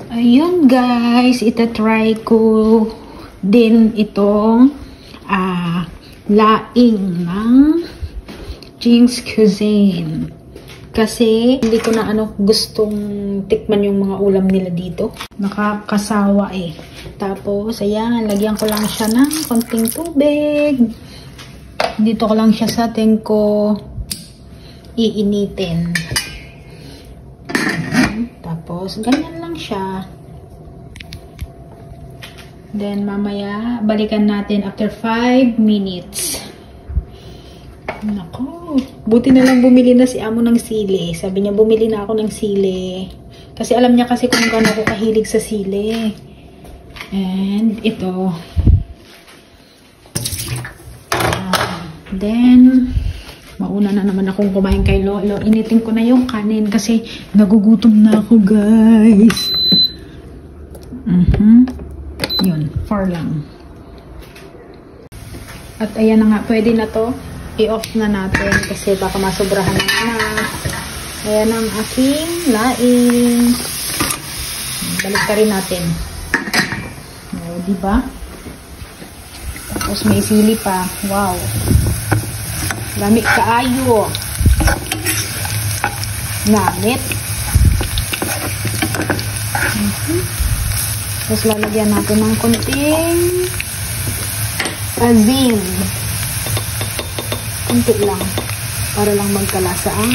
Ayun guys, itatry ko din itong laing ng Jing's Cuisine. Kasi hindi ko na gustong tikman yung mga ulam nila dito. Nakakasawa eh. Tapos, ayan, lagyan ko lang siya ng konting tubig. Dito ko lang siya sa ko iinitin. Tapos, ganyan lang siya. Then, mamaya, balikan natin after 5 minutes. Nako, buti na lang bumili na si amo ng sili. Sabi niya, bumili na ako ng sili. Kasi alam niya kasi kung gaano ako kahilig sa sili. And, ito. Then, mauna na naman akong kumain kay Lolo. Initin ko na yung kanin kasi nagugutom na ako, guys. Yun, 4 lang. At ayan na nga, pwede na to. I-off na natin kasi baka masobrahan na. Ayan ang aking laing. Balik ka rin natin. O, diba? Tapos may sili pa. Wow. Lamig kaayo. Ngamit. Tapos lalagyan natin ng konting asin. Kunti lang. Para lang magkalasa ang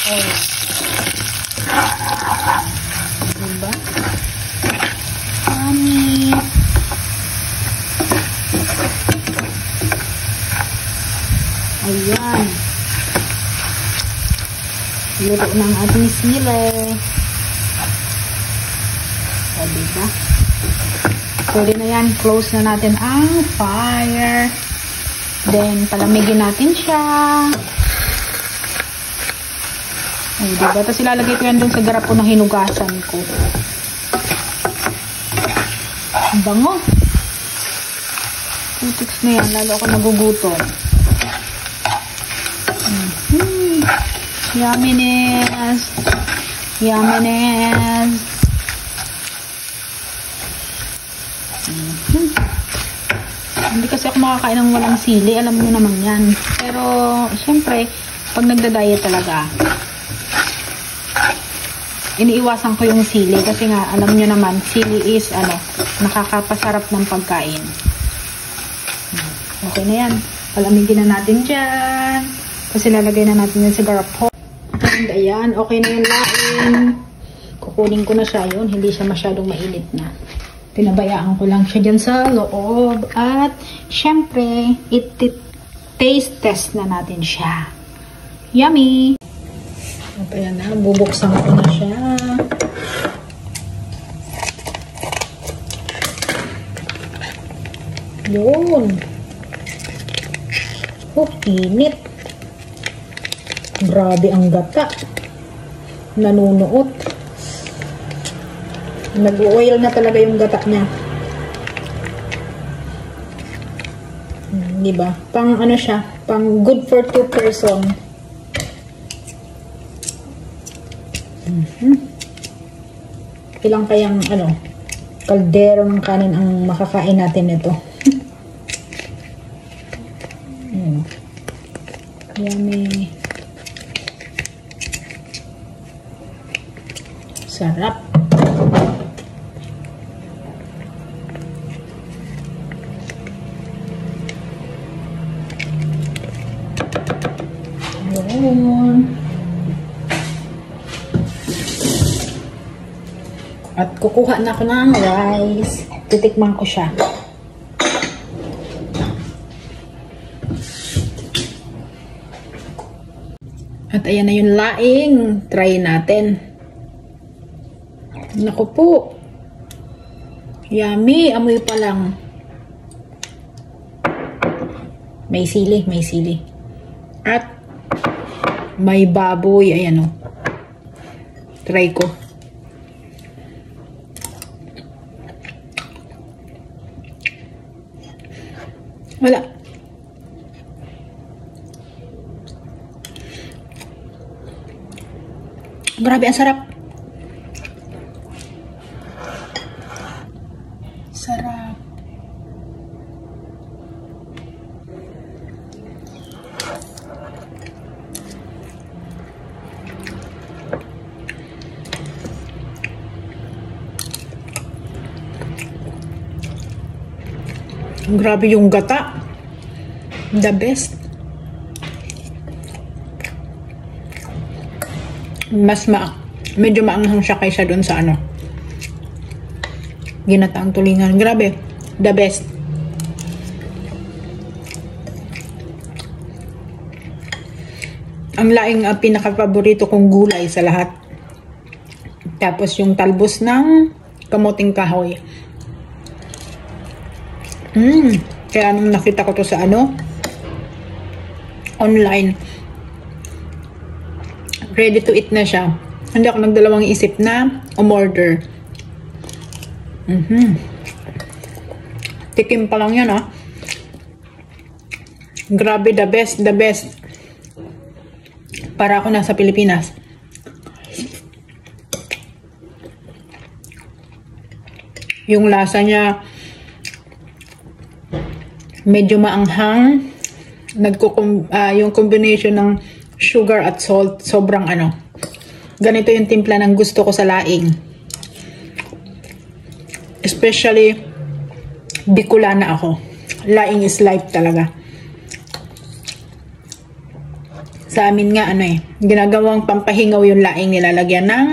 oil. Diba? Honey. Ayan. Luto ng ating sili. O, diba? Pwede na yan. Close na natin ang fire. Then, palamigin natin siya. O, diba? Tapos ilalagay ko yan dun sa garapon na hinugasan ko. Ang bango. Putiks na yan. Lalo ako nagugutom. Yumminess. Yumminess. Hindi kasi ako makakain ng walang sili. Alam mo naman yan. Pero, syempre, pag nagda-diet talaga, iniiwasan ko yung sili. Kasi nga, alam nyo naman, sili is, nakakapasarap ng pagkain. Okay na yan. Palamigin na natin dyan. Kasi lalagay na natin yan sa garapon. And ayan, okay na yung laing. Kukunin ko na siya yun. Hindi siya masyadong mainit na. Pinabayaan ko lang siya dyan sa loob. At, syempre, taste test na natin siya. Yummy! At ayan na, bubuksan ko na siya. Yun. Oh, init. Grabe ang gata. Nanunuot. Nag-oil na talaga yung gata niya. Diba? Pang siya? Pang good for 2 person. Ilang kayang kaldero ng kanin ang makakain natin nito. Yummy. Sarap. Yun. At kukuha na ako ng rice. Titikman ko siya. At ayan na yung laing. Try natin. Naku po. Yummy. Amoy pa lang. May sili. May sili. At may baboy. Ayan o. Try ko. Wala. Grabe, ang sarap. Sarap. Grabe yung gata. The best. Medyo maanghang siya kaysa doon sa ano. Ginataang tulingan. Grabe. The best. Ang laing pinaka-paborito kong gulay sa lahat. Tapos yung talbos ng kamuting kahoy. Kaya nung nakita ko to sa ano, online, ready to eat na siya. Hindi ako nagdalawang isip na umorder. Tikim pa lang yan, ah. Grabe, the best, the best. Para ako nasa Pilipinas. Yung lasa niya medyo maanghang. Yung combination ng sugar at salt, sobrang ano. Ganito yung timpla ng gusto ko sa laing. Especially, Bicolana ako. Laing is life talaga. Sa amin nga, ano eh, ginagawang pampahingaw yung laing, nilalagyan ng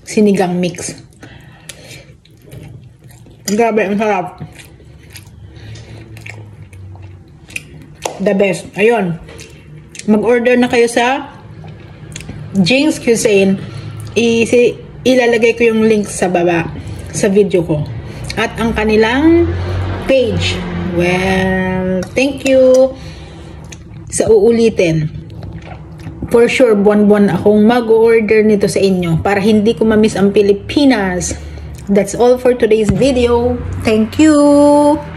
sinigang mix. Grabe, ang sarap. The best. Ayun. Mag-order na kayo sa Jane's Cuisine. Ilalagay ko yung link sa baba sa video ko. At ang kanilang page. Well, thank you sa uulitin. For sure, buwan-buwan akong mag-order nito sa inyo para hindi ko ma-miss ang Pilipinas. That's all for today's video. Thank you!